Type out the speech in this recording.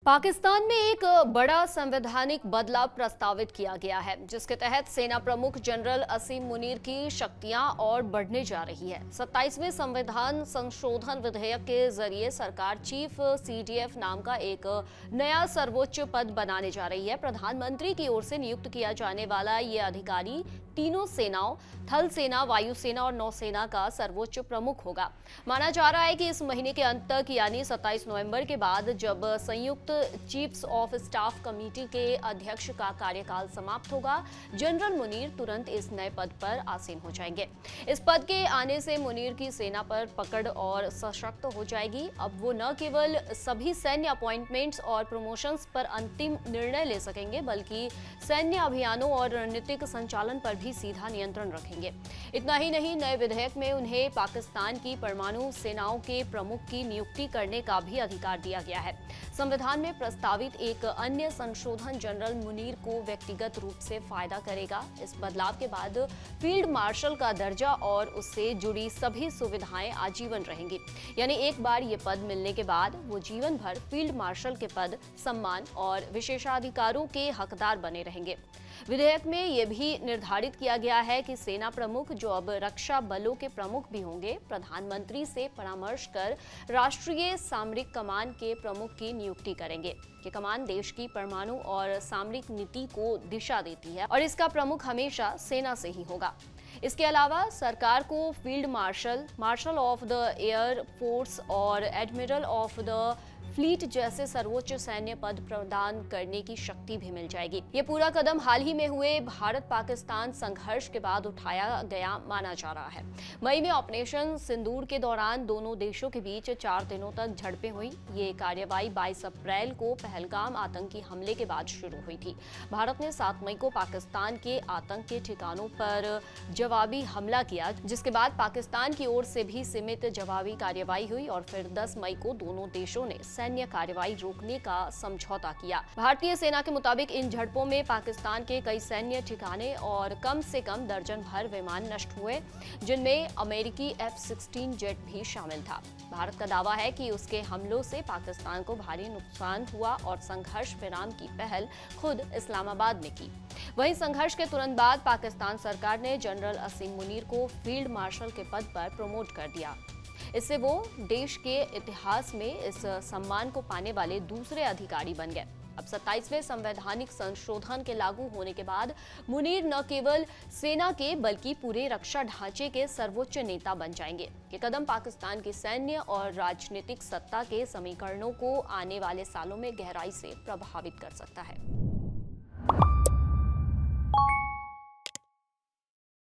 पाकिस्तान में एक बड़ा संवैधानिक बदलाव प्रस्तावित किया गया है, जिसके तहत सेना प्रमुख जनरल असीम मुनीर की शक्तियां और बढ़ने जा रही है। 27वें संविधान संशोधन विधेयक के जरिए सरकार चीफ सीडीएफ नाम का एक नया सर्वोच्च पद बनाने जा रही है। प्रधानमंत्री की ओर से नियुक्त किया जाने वाला ये अधिकारी तीनों सेनाओं, थल सेना, वायुसेना और नौसेना का सर्वोच्च प्रमुख होगा। माना जा रहा है कि इस महीने के अंत तक यानी 27 नवंबर के बाद, जब संयुक्त चीफ्स ऑफ स्टाफ कमेटी के अध्यक्ष का कार्यकाल समाप्त होगा, जनरल मुनीर तुरंत इस नए पद पर आसीन हो जाएंगे। इस पद के आने से मुनीर की सेना पर पकड़ और सशक्त हो जाएगी। अब वो न केवल सभी सैन्य अपॉइंटमेंट्स और प्रमोशंस पर अंतिम निर्णय ले सकेंगे, बल्कि सैन्य अभियानों और रणनीतिक संचालन पर भी सीधा नियंत्रण रखेंगे। इतना ही नहीं, नए विधेयक में उन्हें पाकिस्तान की परमाणु सेनाओं के प्रमुख की नियुक्ति करने का भी अधिकार दिया गया है। संविधान में प्रस्तावित एक अन्य संशोधन जनरल मुनीर को व्यक्तिगत रूप से फायदा करेगा। इस बदलाव के बाद फील्ड मार्शल का दर्जा और उससे जुड़ी सभी सुविधाएं आजीवन रहेंगी। यानी एक बार ये पद मिलने के बाद वो जीवन भर फील्ड मार्शल के पद, सम्मान और विशेषाधिकारों के हकदार बने रहेंगे। विधेयक में यह भी निर्धारित किया गया है कि सेना प्रमुख, जो अब रक्षा बलों के प्रमुख भी होंगे, प्रधानमंत्री से परामर्श कर राष्ट्रीय सामरिक कमान के प्रमुख की नियुक्ति करेंगे। ये कमान देश की परमाणु और सामरिक नीति को दिशा देती है और इसका प्रमुख हमेशा सेना से ही होगा। इसके अलावा सरकार को field marshal, marshal of the air force और एडमिरल ऑफ द फ्लीट जैसे सर्वोच्च सैन्य पद प्रदान करने की शक्ति भी मिल जाएगी। ये पूरा कदम हाल ही में हुए भारत पाकिस्तान संघर्ष के बाद उठाया गया माना जा रहा है। मई में ऑपरेशन सिंदूर के दौरान दोनों देशों के बीच 4 दिनों तक झड़पें हुई। ये कार्रवाई 22 अप्रैल को पहलगाम आतंकी हमले के बाद शुरू हुई थी। भारत ने 7 मई को पाकिस्तान के आतंक के ठिकानों पर जवाबी हमला किया, जिसके बाद पाकिस्तान की ओर से भी सीमित जवाबी कार्रवाई हुई और फिर 10 मई को दोनों देशों ने सैन्य कार्रवाई रोकने का समझौता किया। भारतीय सेना के मुताबिक इन झड़पों में पाकिस्तान के कई सैन्य ठिकाने और कम से कम दर्जन भर विमान नष्ट हुए, जिनमें अमेरिकी F-16 जेट भी शामिल था। भारत का दावा है कि उसके हमलों से पाकिस्तान को भारी नुकसान हुआ और संघर्ष विराम की पहल खुद इस्लामाबाद ने की। वहीं संघर्ष के तुरंत बाद पाकिस्तान सरकार ने जनरल असीम मुनीर को फील्ड मार्शल के पद पर प्रमोट कर दिया। इससे वो देश के इतिहास में इस सम्मान को पाने वाले दूसरे अधिकारी बन गए। अब 27वें संवैधानिक संशोधन के लागू होने के बाद मुनीर न केवल सेना के बल्कि पूरे रक्षा ढांचे के सर्वोच्च नेता बन जाएंगे। ये कदम पाकिस्तान की सैन्य और राजनीतिक सत्ता के समीकरणों को आने वाले सालों में गहराई से प्रभावित कर सकता है।